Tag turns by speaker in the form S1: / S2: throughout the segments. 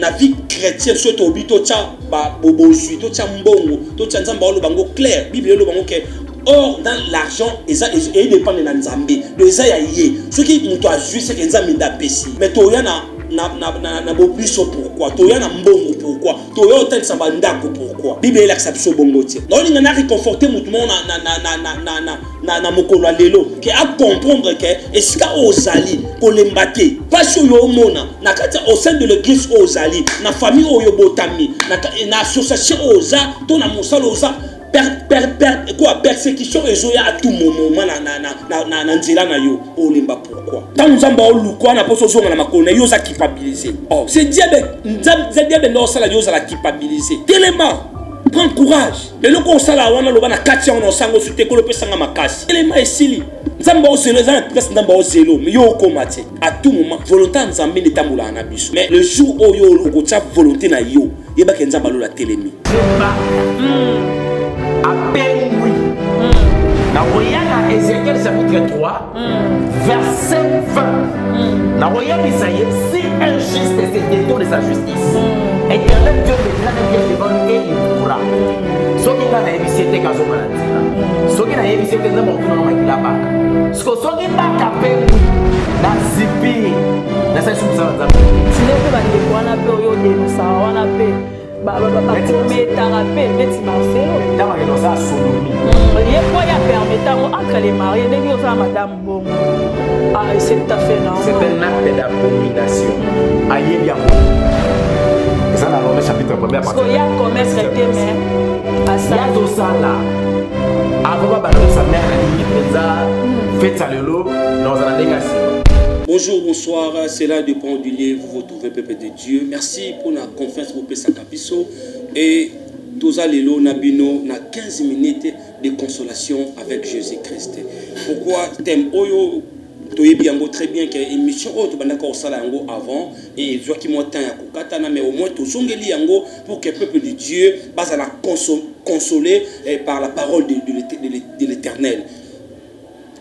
S1: na vie chrétienne surtout obito tcha ba bobosui to tcha mbongo to tcha nzamba olo bango clair bible olo bango ke or dans l'argent et dépend de nzambe de ça ya yé ce qui muto a juste que nzambe nda pesi mais to ya na bobiso pourquoi to ya na mbongo pourquoi to ya otel sa bandako pourquoi bible elle accepte so bongo tie donc il na réconforter mutu na mokolo lelo ke a comprendre que esika ozali ko lembate pas sur yo mona na kati au sein de l'église ozali na famille oyo botami na association oza to na mosala oza quoi persécution ezoya à tout moment na nzela na yo olemba pourquoi tant nzamba olukwa na poso zonga na makona yo za culpabiliser oh c'est diable diable no sala yo za la culpabiliser tellement prends courage le loko sala wana loba na kati on sango sute ko le pesanga makasi tellement esili nzamba o zelo za place nzamba o zelo mais yo komate à tout moment volonté nzambe netamula na biso mais le jour où yo lokotia volonté na yo yeba ke nzamba lo la telemi
S2: Dans Ézéchiel chapitre 3, verset 20. Dans Isaïe, si un juste se détourne de sa justice, éternel Dieu mettra un piège devant lui et il pourra. Ce qui est dans la émission de Kazomanatila, ce qui est dans la émission de Kazomanatila, ce qui est dans la Kapéoui, dans Zipi, dans sa soumission de
S3: si les gens ont des périodes de nous, ça va c'est tout à fait normal.
S2: C'est un acte d'abomination. Aïe, ça dans le chapitre 1er.
S3: Parce qu'il y a un commerce traité, mais à ça.
S2: Il y a tout ça là. Avant de balancer sa mère, faites ça le lot dans un négation.
S1: Bonjour, bonsoir, c'est là du Pont du Lieu, vous vous trouvez Peuple de Dieu. Merci pour la confiance pour Pesakapiso. Et Toza Lelo Nabino na 15 minutes de consolation avec Jésus-Christ. Pourquoi thème Oyo Toyebi yango très bien que émission Oyo Tobandaka Osala yango avant et je vois qu'il m'a tant yakukatana mais au moins Tozongeli yango pour que le peuple de Dieu base à la consoler par la parole de l'Éternel.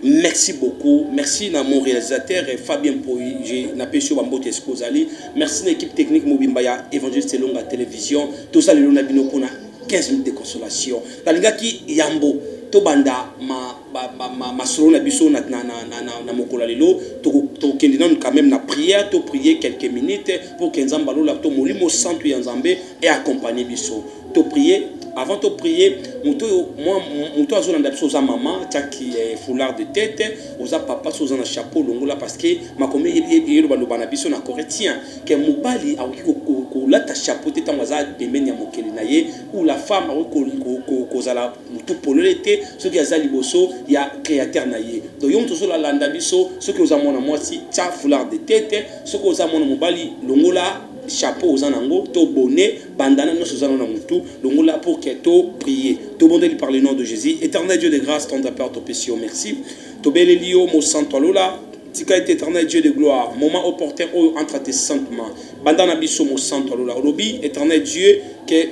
S1: Merci beaucoup. Merci à mon réalisateur Fabien Poy. J'ai appelé sur Bambote Escozali. Merci à l'équipe technique Mobimbaya, Évangéliste Longa Télévision. Tout ça, le long d'Abino pour 15 minutes de consolation. La liga qui Yambo, Tobanda, ma solo na biso na mokola lelo, to kendinon quand même na prière, to prier quelques minutes pour que Nzamba lo la to molimo santo ya Nzambe et accompagner biso. To prier. Avant de prier, moi, azona ndapso za maman, qui est foulard de tête, oza papa soza na chapeau longola parce que ma comme yelo balobana biso na corétien que mobali aoki ko lata chapeau tete waza pembeni ya mokeli na ye ou la femme ko zala mutu pololete ce qui azali boso ya créateur na ye. Donc yom tozo la landa biso ce que oza mona mwasi tia foulard de tête, ce que oza mona mobali longola chapeau aux anango, to bonnet, bandana nos aux anango tout, donc là pour que to prier, to bonnet par le nom de Jésus, éternel Dieu de grâce, ton appel, ton péché, merci, to belelio, mo santo lola, tika est éternel Dieu de gloire, moment opportun où entre tes saintement, bandana biso mo santo lola, robi, éternel Dieu que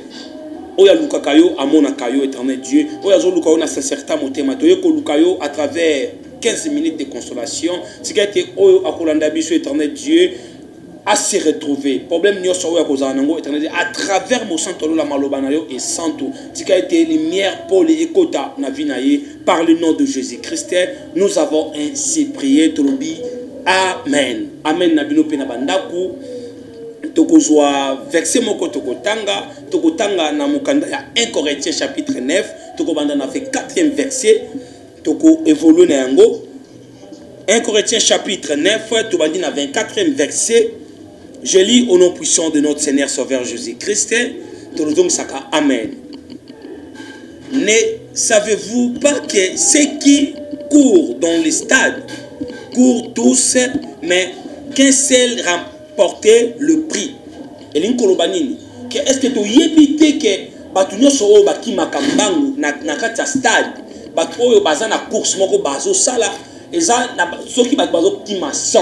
S1: oya lukakayo, amona kayo, éternel Dieu, oya zo lukayo na sincérité motema, to yeko lukayo à travers 15 minutes de consolation, tika est oyo akolanda biso, éternel Dieu à se retrouver. Problème n'y a à travers mon santo la malobanayo et santo. Ce qui a été lumière pour les écota navinaye par le nom de Jésus-Christ. Nous avons ainsi prié. Tolobi. Amen. Amen. Nabino penabandaku. Tokozwa verset moko tokotanga na mukanda ya 1 Corinthiens chapitre 9. Tokobanda na fait 4e verset. Toko évolue na yango. 1 Corinthiens chapitre 9. Tobandi na 24e verset. Je lis au nom puissant de notre Seigneur Sauveur Jésus-Christ. Amen. Ne savez-vous pas que ceux qui courent dans les stades courent tous, mais qu'un seul remportait le prix? Est-ce que tu as évité que Batunyo Soro Baki Makambangu na kati stade Batoyo Bazana course moko bazo sala eza na soki bazo kima 100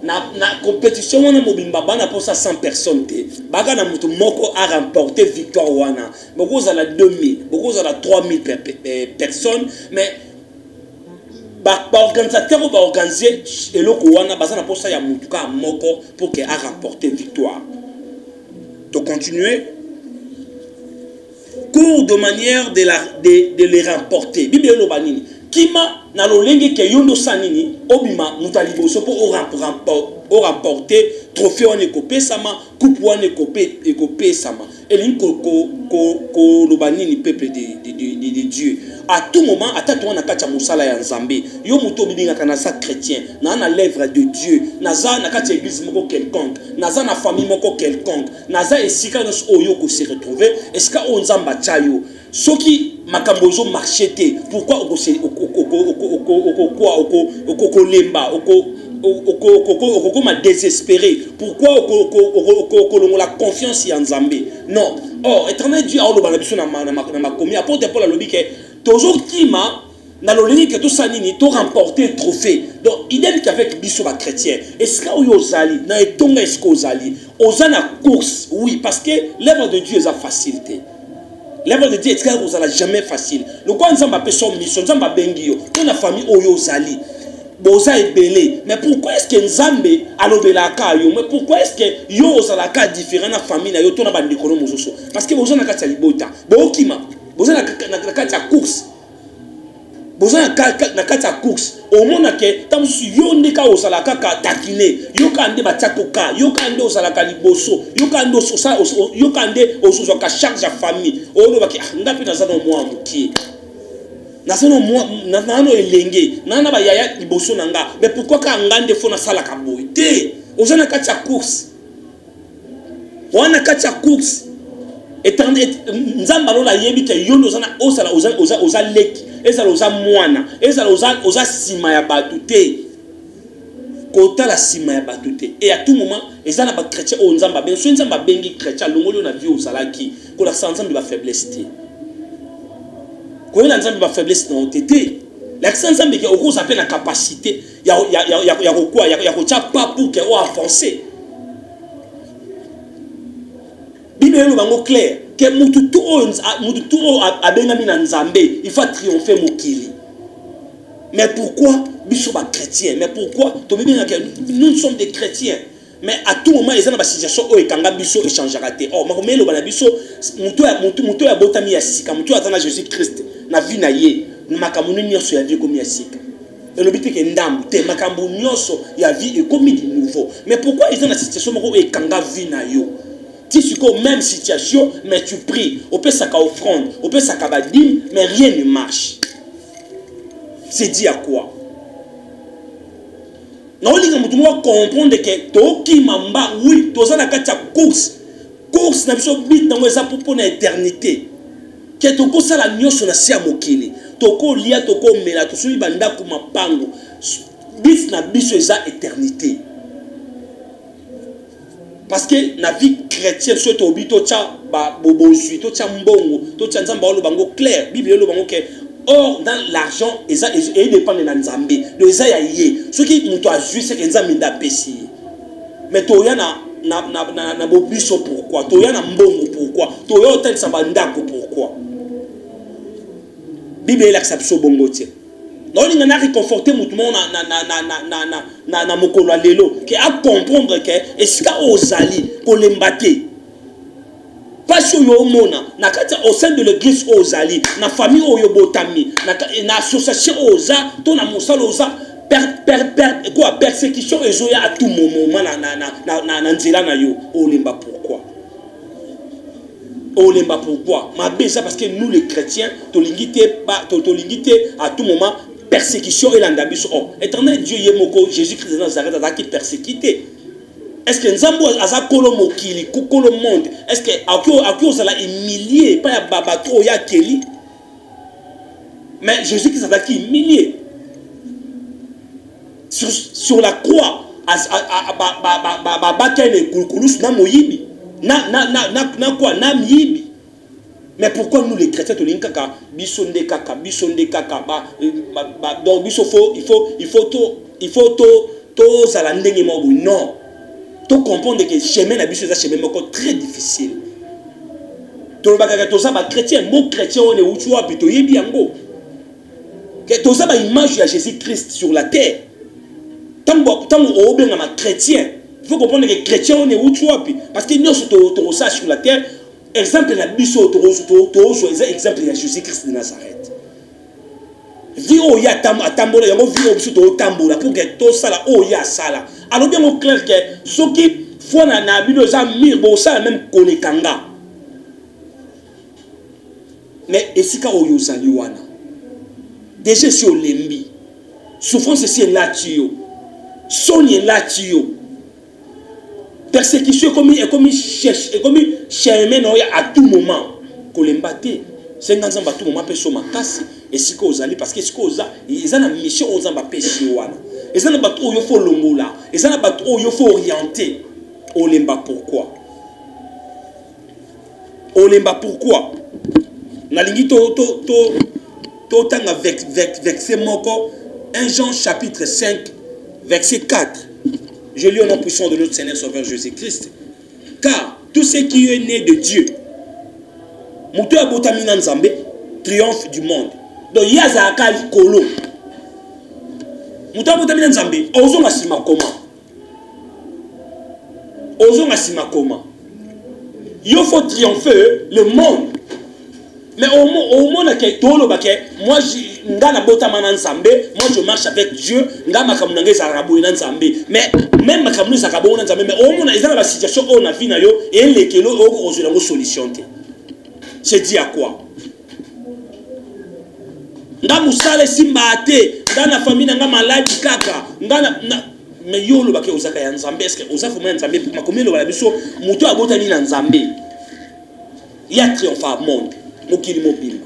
S1: na compétition wana mobimba bana pour ça 100 personnes te baga na mutu moko a remporté victoire wana boko za la 2000 boko za la 3000 personnes mais ba organisateur ba organiser eloko wana bazana pour ça ya mutu ka moko pour que a remporté victoire continuer. Cours de manière de les remporter. Bible lobanini. Kima na lolenge ke yondo sanini obima mutaliboso po o remporter trophée on ekopé sama coupe on ekopé sama. Elin ko lobanini peuple de Dieu. À tout moment atatu on akacha musala ya Nzambe. Yo muto bidinga kana sa chrétien na l'œuvre de Dieu. Naza na kati église moko quelconque, naza na famille moko quelconque, naza esika nos oyo ko se retrouver. Est-ce que on Nzamba chayo soki makambozo marchete pourquoi oko ma désespéré pourquoi oko la confiance en Nzambe non oh éternel Dieu a lo bana biso na makomi apôtre Paul alobi ke toujours kima na lolini que tout ça nini to remporter trophée donc idem qu'avec biso ba chrétien est-ce que oyo zali na etonga est-ce que ozali ozana course oui parce que l'œuvre de Dieu est à facilité. L'œuvre de Dieu est jamais facile. Le quoi nous avons son mission, nous avons bengio, dans la famille oyo zali, boza est belé. Mais pourquoi est-ce que Nzambe alobela kayo? Mais pourquoi est-ce que yo ozalaka différent na famille na yo tona bandikono mozoso? Parce que boza na kati ya libota, bokima, boza na kati ya course. Boza na kati ya course. Au monde que tant yo ndeka ozalaka ka takine, yo kande batiakoka, yo kande ozalaka liboso, yo kande ososa, yo kande ososo ka charge ya famille. Ono baki ngapi na zano mwa mukie. Na zano mwa na no elenge, na ba yaya liboso nanga. Mais pourquoi ka ngande fona sala ka boite? Oza na kati ya course. Wana kati ya course. Nzamba lola yebi ke yondo zana oza leki. Ezala oza mwana, ezala oza sima ya batute. Kota la sima ya batute. Et à tout moment, ezala ba chrétien o nzamba ben so nzamba bengi chrétien longolo na vie ozala ki ko la nzamba ba faiblesse te. Ko la nzamba ba faiblesse na otete. La nzamba ke oko s'appelle la capacité ya quoi ya ko tia pas pour que o avancer. Bible le bango clair. Que mututu abengami na Nzambe, il faut triompher mokili. Mais pourquoi biso ba chrétien? Mais pourquoi nous sommes des chrétiens? Mais à tout moment ils ont une situation où ekanga biso échangera te. Oh makomelo bana biso mutu ya botami ya sika, mutu atana Jésus Christ na vie na ye, makambo nyonso ya vie comme ya sika. Et le but est que ndambu te makambo nyonso ya vie est comme de nouveau. Mais pourquoi ils ont une situation où ekanga vie na yo? Tu es dans la même situation, mais tu pries. On peut s'accorder offrande, on peut s'accorder dîme, mais rien ne marche. C'est dit à quoi? Nous devons comprendre que Toki Mamba, oui, tu as la course. Course n'a pas but dans l'éternité. Que tu as la nuit sur la sia mokili. Toko lia, toko mela, tu suis banda kuma pango. But n'a pas sur la éternité. Parce que la vie chrétienne, soit au but, tocha bobosui, tocha mbongo, tocha nzamba lo bango clair. Bible lo bango que or dans l'argent, et dépend de Nzambe. Le Isaiah yé. Ce qui nous a juste c'est que Nzambe n'a pesi. Mais toya na bobiso pourquoi? Toya na mbongo pourquoi? Toya otel sabandako pourquoi? Bible l'accepte bongo tie. Non, il n'a réconforté tout le monde na mokolo lelo qui a comprendre que est-ce qu'ozali pour l'embater pas sur yo mona na kati au sein de l'église ozali na famille oyo botami na association oza to na mosala oza quoi persécution ezoya à tout moment na nzela na yo olemba pourquoi? Olemba pourquoi? Ma beza parce que nous les chrétiens tolingité à tout moment persécution et l'andabiso. Oh, éternel Dieu yemoko Jésus-Christ de Nazareth a qui persécuté. Est-ce que Nzambo aza kolo mokili kolo monde? Est-ce que akio sala humilié pas ya babato ya keli? Mais Jésus-Christ a qui humilié sur la croix bakene kulkulus na moyibi na quoi na miyibi. Mais pourquoi nous les chrétiens to linkaka bisonde kaka donc il faut to ça la ndenge mo non to comprendre que chemin na biso ça chemin moko très difficile to bakaka to ça ba chrétien mo chrétien on est uchu wapi to yebi yango que to ça ba image de Jésus Christ sur la terre tant obenga ma chrétien Il faut comprendre que les chrétiens, on est où tu vois. Parce que nous sommes sur la terre. Exemple de la Bible, exemple de Jésus-Christ de Nazareth. Vie où il y a tambola, il y a vie où tambola pour que tout ça là, oh il y a ça là. Alors bien au clair que ceux qui font la Bible, ça mire, bon ça même konekanga. Mais esika oyo zaliwana. Déjà sur lembi. Souffrance c'est là tio. Sogne là tio. Persécution comme cherche chemin à tout moment. Kolembate. 50 ans à tout moment peut se makasi et si ko zali parce que ce ko za ils ont une mission aux amba péché wana. Ils ont pas oyo faut longola. Ils ont pas oyo faut orienter. Olemba pourquoi? Olemba pourquoi? Nalingi to tanga verset moko 1 Jean chapitre 5 verset 4. Je lis au nom puissant de notre Seigneur Sauveur Jésus-Christ. Car tout ce qui est né de Dieu, Moutou Abotamina Nzambe, triomphe du monde. Donc Yazaka Kolo. Moutou Abotamina Nzambe, Ozo Masima Koma. Ozo Masima Koma. Il faut triompher le monde. Mais au monde, moi je marche avec Dieu. Mais même mais au monde, il y a la situation où on a vu et les kilos solution. C'est dit à quoi? Nga musale simbate, nga na famille nga maladi kaka, nga na mais yo lo bake osaka ya Nzambe, est-ce que osafu ma Nzambe makomelo bala biso muto abotani na Nzambe. Il y a triomphe au monde. Mokili mobile.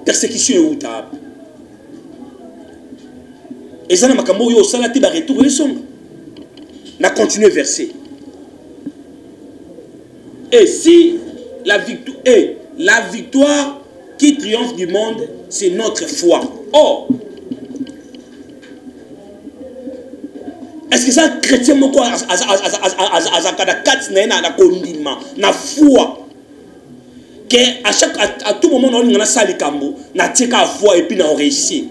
S1: Persécution est où ta? Et ça n'a pas kambo yo salati ba retour les sons. Na continuer verset. Et si la victoire qui triomphe du monde, c'est notre foi. Oh! Est-ce que ça chrétien moko azakada kat na kondima na foi que à tout moment on a sali kambo na tika foi et puis na réussir.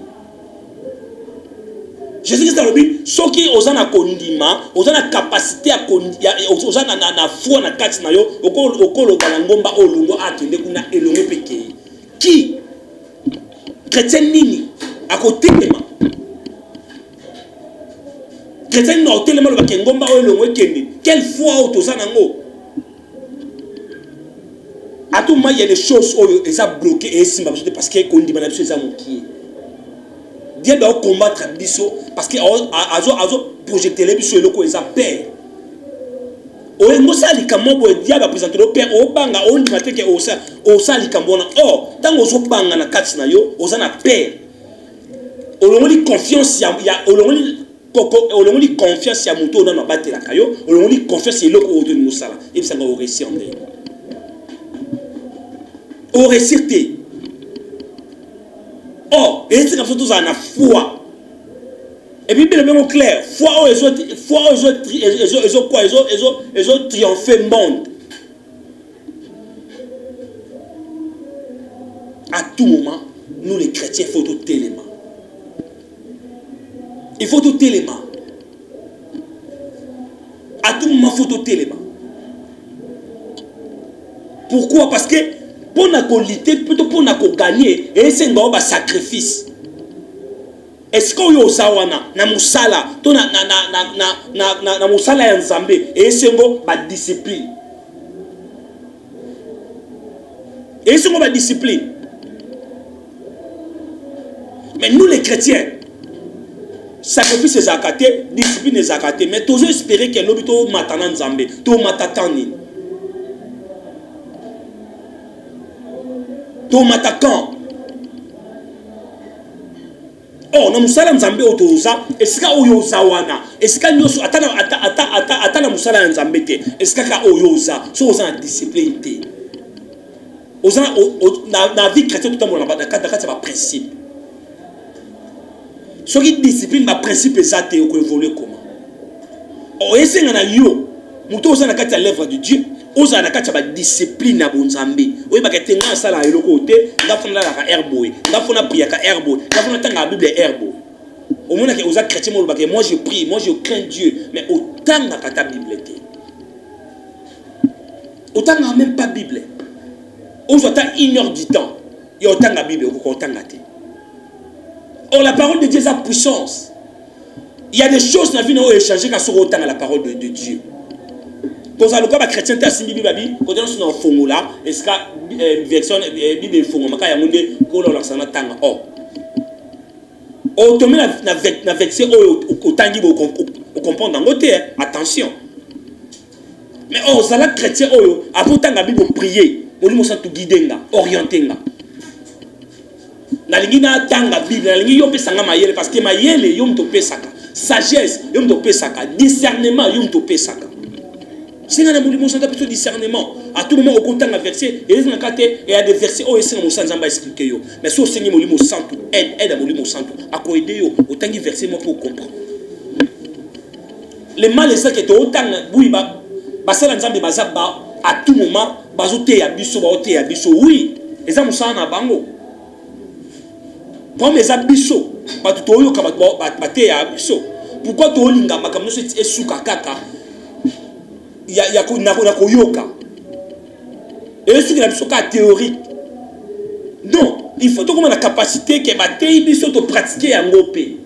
S1: Jésus-Christ a dit ceux qui osent na kondima, osent na capacité à kondia, osent na foi na kat na yo okolo balangomba olungo akende kuna elongo peke. Qui chrétien nini à côté de moi? Chrétien n'a pas le bakengomba olongo kende. Quelle foi autosa nango? À tout moment il y a des choses où ils sont bloqués et c'est parce que qu'on dit manipulation ça moki. Dieu doit combattre biso parce que azo projeter les biso loko ils a peur. O ngosa likamo bo dia ba présenter le père o banga on dit mateke o sa likambo na oh tango zo banga na kati na yo oza na peur. O longi confiance ya o longi confiance ya muto na batela kayo o longi confiance loko o de musala et ça va réussir en vrai. Au récité. Oh, et c'est comme ça tous en a foi. Et puis le même clair, foi ils ont triomphé le monde. À tout moment, nous les chrétiens, il faut tout élément. Il faut tout élément. À tout moment, il faut tout élément. Pourquoi? Parce que pour lutter, plutôt pour gagner, et c'est un sacrifice. Est-ce qu'on y a sawana na musala, to na musala ya Nzambe, et c'est une discipline. Et c'est une discipline. Mais nous les chrétiens, sacrifice est zakaté, discipline est zakaté, mais toujours espérer que l'obito matana Nzambe, to matatani. Ton attaquant. Oh, non, musala Nzambe otoza. Est-ce que oyoza wana? Est-ce que nyoso atana musala Nzambe te? Est-ce que oyoza? So oza na discipline te. Oza na vie chrétienne tout le monde na kata c'est pas principe. Ce qui discipline ma principe exact et ko évoluer comment? Oh, ese ngana yo. Muto oza na kata l'œuvre de Dieu. Oza na kati ba discipline na bonzambe oyi baketenga sala eloko te ngafuna la ka herbo ngafuna priya ka herbo ngafuna tanga bible herbo Au moins, aux chrétiens, moi je prie, moi je crains Dieu. Mais autant n'a pas ta Bible. Autant n'a même pas Bible. Aujourd'hui, 1 heure du temps. Il y a autant de Bible, autant de thé. Or, la parole de Dieu a puissance. Il y a des choses dans la vie qui ont échangé quand on autant à la parole de Dieu. Quand on a le chrétien, tu as une Bible, quand on est dans le fond là, est-ce que la version Bible est fond, il y a un monde qui est dans le temps. Or, automé na vexé autant de on comprend dans côté, attention. Mais oh, ça la chrétien, après tant la Bible prier, on lui montre tout guider, orienter. Na lingi na tanga Bible, na lingi yo pesanga mayele parce que mayele yo mto pesaka, sagesse yo mto pesaka, discernement yo mto pesaka. C'est na muli monsa plutôt discernement. À tout moment au contact la verset et na kate et il y a des versets oh ese na monsa nzamba expliquer yo. Mais so sengi moli mo santo, aide moli mo santo, ako aider yo autant verset moi pour comprendre. Les mal les ça que to autant buiba basala nzambe bazaba à tout moment bazote ya biso baote ya biso oui, eza musana na bango. Comme les abisso, pourquoi tu olinga makamno c'est esuka kaka ya koyoka et ce qui est la théorique. Non, il faut que la capacité que batei biso to pratiquer en ngopé.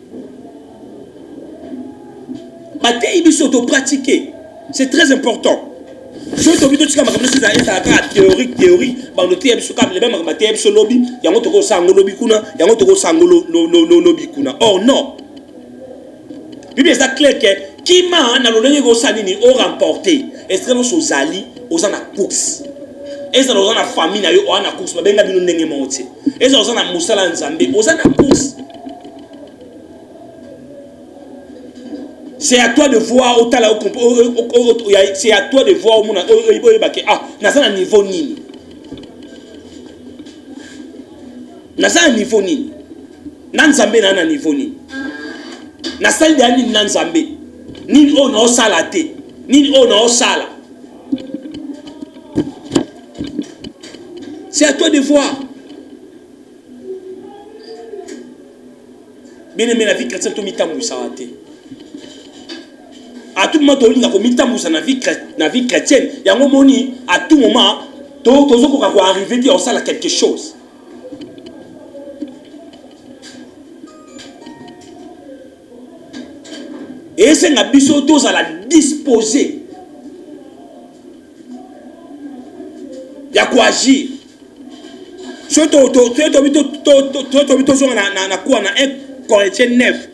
S1: Batei biso to pratiquer, c'est très important. Si tu as vu que tu as théorie, tu as lobby, or non. Bible est clair que qui m'a remporté. Est-ce que nous sommes allés aux course? Est-ce que nous avons famille aux course? Est-ce que nous avons Moussala Nzambe aux course? C'est à toi de voir c'est à toi de voir ah na un niveau nini na un niveau nini nanzambe na niveau nini na salle de nini nanzambe nini o na osala te nini o na osala. C'est à toi de voir. Bien aimé, la vie chrétienne to mitamou ça te. À tout moment, tu as na vie chrétienne. Il y a un moment, à tout moment, tu as arrivé à quelque chose. Et c'est un abisso, tu as la disposer. Il y a quoi agir. Tu as 1 Corinthiens 9.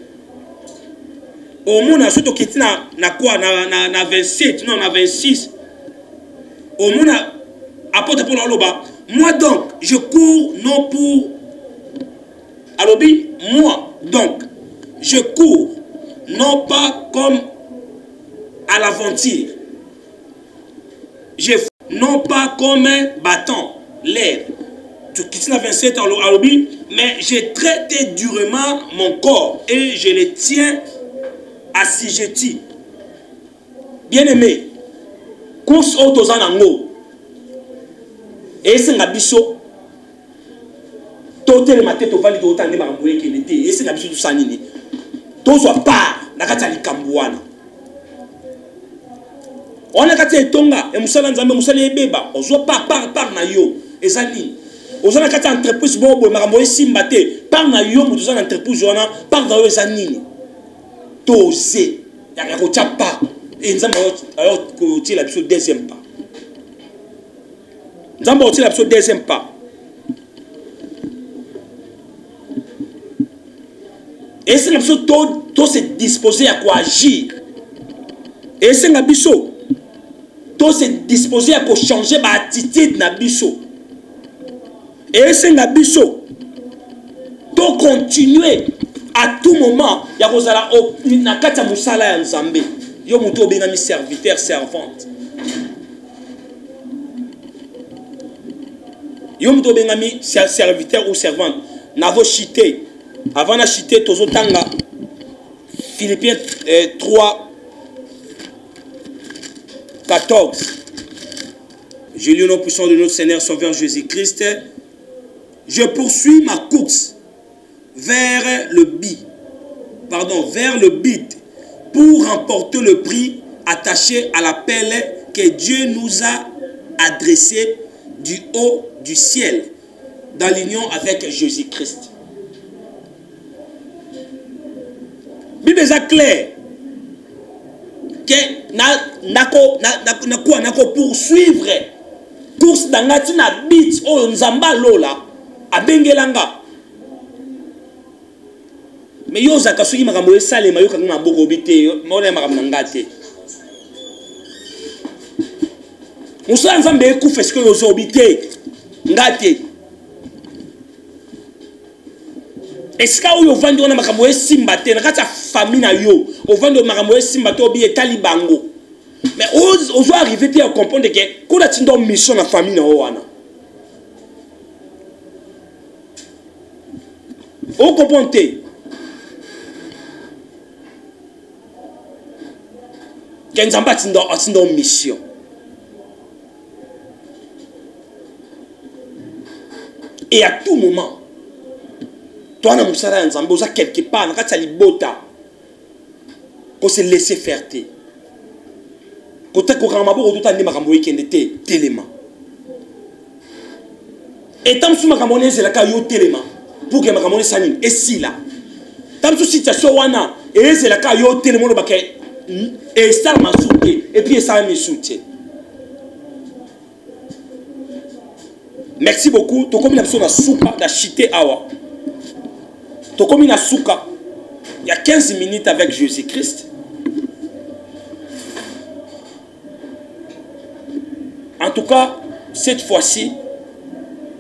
S1: Au monde, surtout qui na quoi na 27, non na 26. Au monde, apôtre Paul aloba. Moi donc, je cours non pour. Alobi, moi donc, je cours non pas comme à l'aventure. Je non pas comme un bâton, l'air. Tu quittes la 27 alobi, mais j'ai traité durement mon corps et je le tiens assujetti. Bien aimé, course autozanango et c'est un biso toté le matin to valide autant de maramboué qui était et c'est un biso sanini to soit pas na kati likambuana on a kati etonga e musala nzambe musala ebeba ozo pas par na yo ezali ozana kati entreprise bobo maramboué simbate par na yo mutu za entreprise wana par na yo ezanini tosé ya kotia pas et nzamba ayo kotia la biso deuxième pas nzamba kotia la biso deuxième pas et c'est la biso to se disposer à quoi agir et c'est la biso to se disposer à quoi changer ma attitude na biso et c'est la biso to continuer à tout moment, il y a na kata musala ya nzambe. Yo muto bengami serviteur, servante. Yo muto bengami serviteur ou servante. Navo chité. Avant na chité tozotanga Philippiens 3 14. Je lis au nom puissant de notre Seigneur Sauveur Jésus-Christ. Je poursuis ma course vers le but vers le but pour remporter le prix attaché à l'appel que Dieu nous a adressé du haut du ciel dans l'union avec Jésus-Christ. Bible est clair que nako poursuivre course d'angati na bit o nzamba lola abengelanga. Mais yo zaka soki makambo esale mayo kanga maboko bité mona makambo ngate. Musa nzambe ekufa siko yo zobité ngate. Eska oyo vandi ona makambo esimba te na kata famille na yo o vandi makambo esimba te obi etali bango. Mais on doit arriver à comprendre que quand on a une mission dans la famille, on comprend qu'il y a une mission. Et à tout moment, toi, tu as quelque part, tu se laisser faire. Côté programme pour tout andi makambo weekend téléma et tant sous makambo c'est la ka yo téléma pour que makambo sani et si là tant sous situation wana et c'est la ka yo téléma le baké et ça m'a soutenu et puis ça me soutient. Merci beaucoup. To comme la personne a souka da chité awa to comme na souka il y a 15 minutes avec Jésus-Christ. En tout cas, cette fois-ci,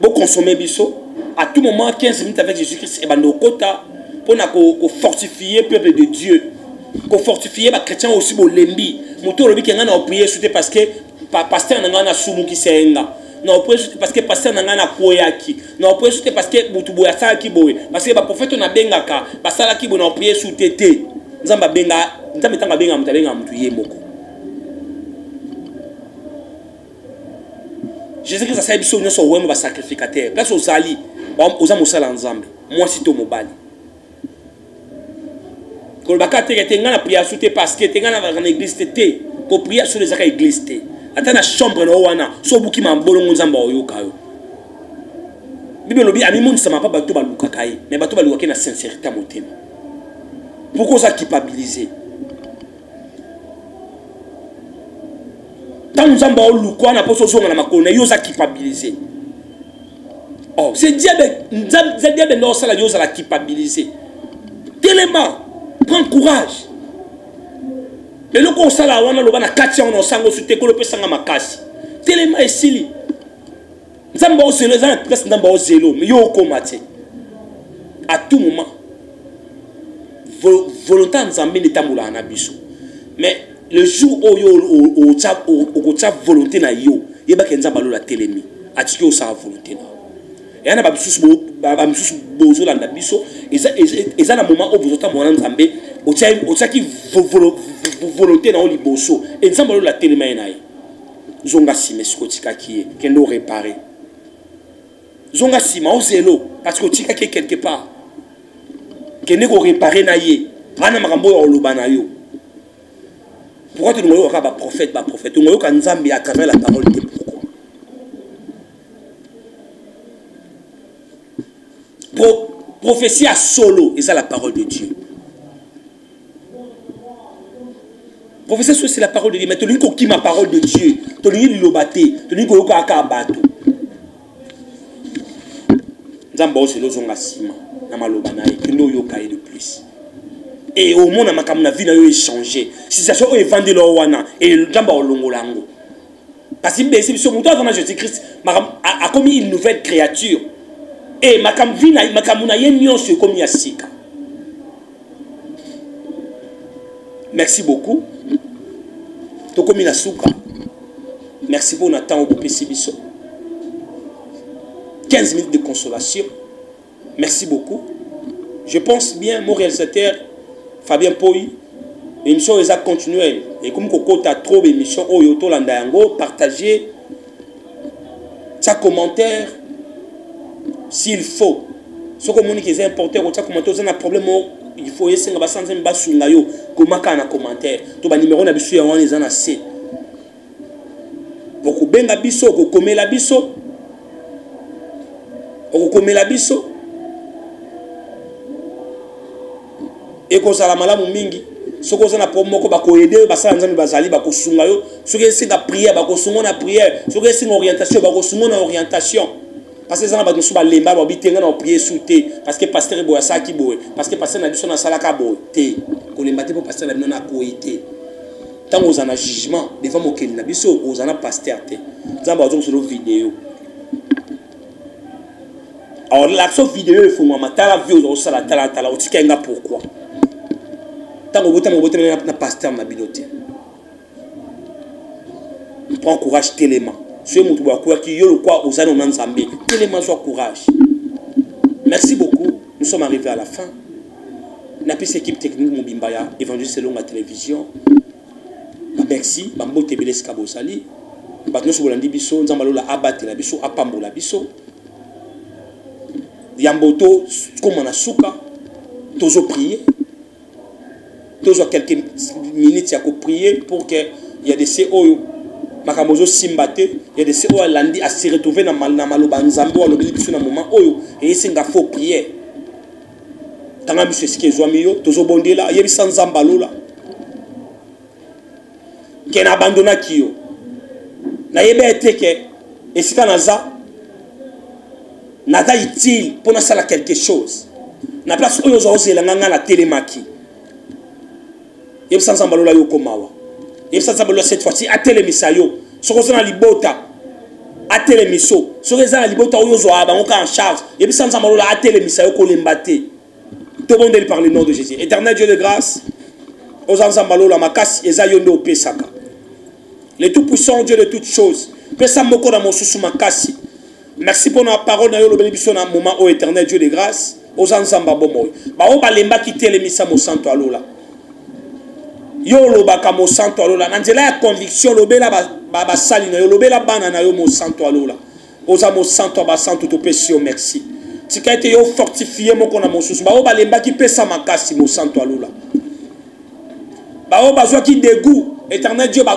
S1: vous consommez biso à tout moment 15 minutes avec Jésus-Christ et nos quotas pour fortifier le peuple de Dieu, pour fortifier les chrétiens aussi pour l'embi. Moto le bi ngana prier souté parce que pasteur ngana sumu ki senga. Non prier souté parce que pasteur ngana koyaki. Non prier souté parce que butu boya sala ki boye. Parce que ba prophète na bengaka, ba sala ki bo na prier souté té. Nzamba benga, nzamba tanga benga mutabenga mutu yemoko. Jésus-Christ a saisi son nom va sacrificateur. Place aux ali, aux amosala ensemble. Moi si to mobali. Quand le baka te ngana prier souté parce que te ngana dans l'église te ko prier sur les églises te. Ata na chambre no wana so buki mambolongo nzamba oyoka yo. Bible lobi ami monde sama pas bato baluka kai, mais bato baluka na sincérité motema. Pourquoi ça culpabiliser? Tant nous avons eu le quoi, n'a pas besoin de la macone, nous avons culpabilisé. Oh, c'est diable, c'est diable, nous avons culpabilisé. Tellement, prends courage. Mais le coup, ça là, on a le ban à 4 ans, on a sango sur tes colopes sans ma casse. Tellement est silly. Nous avons zélo, nous avons presque nous zélo, mais yo combattre. À tout moment, volonté nous avons mis l'état moula en abisso. Mais le jour où tu as volonté na yo, il y a quelqu'un qui a la télémie. Tu as sa volonté na. Et il y a des choses qui sont dans la biso. Et il y a un moment où vous êtes en Zambé, où tu as qui volonté na liboso. Et il y a la télémie na. Zonga si mais skotika qui est qui nous réparer. Zonga si mais au zélo parce que tu as quelque part. Qui nous réparer na yé. Ana makambo ya lobana yo. Pourquoi tu ne vois pas prophète, tu ne vois pas Nzambi à travers la parole de pourquoi? Prophétie à solo, et ça la parole de Dieu. Prophétie à solo, c'est la parole de Dieu. Mais tu n'as qui ma parole de Dieu. Tu n'as pas l'obaté. Tu n'as pas bateau. Nzambo c'est l'ozonga sima. Namalobana et tu n'as pas de plus. Et au monde, ma vie n'a eu changé. Si ça est vendu là, et le jamba au longolango. Parce que si ce monde dans Jésus-Christ a commis une nouvelle créature. Et ma vie n'a mieux se comme Yassika. Merci beaucoup. Tokomi na souka. Merci pour notre temps au Pessibiso. 15 minutes de consolation. Merci beaucoup. Je pense bien, mon réalisateur Fabien Poy, l'émission est continuelle. Et comme Coco a trop d'émissions, Oyoto Landayango, partagez sa commentaire s'il faut. Ce que mon est important, on a commenté, on a un problème il faut essayer de sentir bas sur ngayo comment kana commentaire to ba numéro na biso ya wana ezana C boko benga biso ko komela biso o komela biso et ko sala malamu mingi soko za na pomoko ba ko aider ba sala nzambe bazali ba ko sunga yo soki esinga prière ba ko sunga na prière soki esinga orientation ba ko sunga na orientation parce que ça va nous souba lemba ba bitenga na prier souté parce que pasteur boya sa ki boye parce que pasteur na biso na sala ka bote ko lemba te pour pasteur na bino na koité tant aux en jugement devant mon keli na biso aux en pasteur te nzamba ozo sur vidéo alors l'action vidéo il faut moi matala vie aux sala tala o tikenga pourquoi tant au bout na pasteur na biloté prends courage télément. Qui tellement soit courage. Merci beaucoup. Nous sommes arrivés à la fin. La piste équipe technique Mobimbaya, évangéliste selon la télévision. Merci. Bambo Tebeles Kabosali. Batno Sobolandi Biso, Nzambalola Abate la Biso, Apambo la Biso. Yamboto, comme on a souka. Tozo prier. Tozo quelques minutes, il y a prier pour qu'il y ait des CO. Makamozo Simbate, il y a des CO Landi à se retrouver dans Maloba Nzambo, à l'obédition dans moment où il y a faux prière. Tant que monsieur Skezoamio, Tozo Bondela, il y a sans Zambalola. Qui a abandonné Kyo. Na yebe été que, et si Kanaza, nada utile pour nous faire quelque chose. Na place où nous avons la télémaki. Il y a sans Zambalola Yokomawa. Et ça cette fois-ci à télémisayo ce qu'on a libota à télémiso ce qu'on a libota où nous avons en charge et puis sans amalola à télémisayo qu'on l'embâté tout le monde par le nom de Jésus éternel Dieu de grâce aux ensemble ma casse et zayondo pesaka le tout puissant Dieu de toutes choses pesa moko na mon sous ma casse merci pour la parole na yo le bénédiction na moment au éternel Dieu de grâce aux ensemble bomo ba o balemba ki télémisa mo santo alola yo lobaka mo santo alola nanzela ya conviction lobela ba sali na yo lobela bana na yo mo santo alola oza mo santo ba santo to pesio merci tika ete yo fortifier moko na mosusu ba o balemba ki pesa makasi mo santo alola ba o bazwa ki dégoût éternel Dieu ba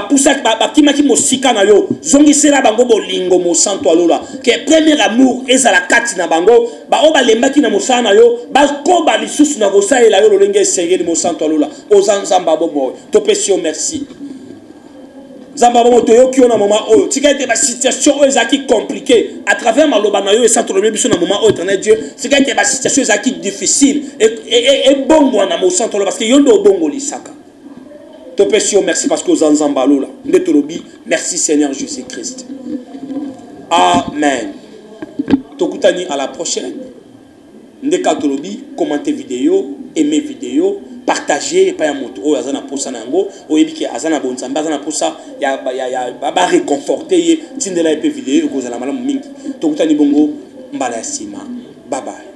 S1: poussa ba kimaki mo sika na yo zongisela bango bolingo mo santo alola que premier amour ezala kati na bango ba o balemba ki na mosala na yo ba ko ba lisusu na kosalela yo lolenge esengeli mo santo alola ozanzamba bomo to pesio merci zamba bomo to yo ki na moment oyo tika ete ba situation ezaki compliquée à travers maloba na yo et santo lobi biso na moment oyo éternel Dieu tika ete ba situation ezaki difficile et bongo na mo santo alola parce que yo ndo bongo lisaka. Merci parce que vous en emballez là. Merci Seigneur Jésus-Christ. Amen. Tokutani à la prochaine. Ndekatolobi, commentez vidéo, aimez vidéo, partagez pas un moto. Oh azana posa nango, oh ebiki azana bonzamba azana posa ya ba réconforter tindela epé vidéo ko zala malamu mingi. Tokutani bongo mbala sima. Bye bye.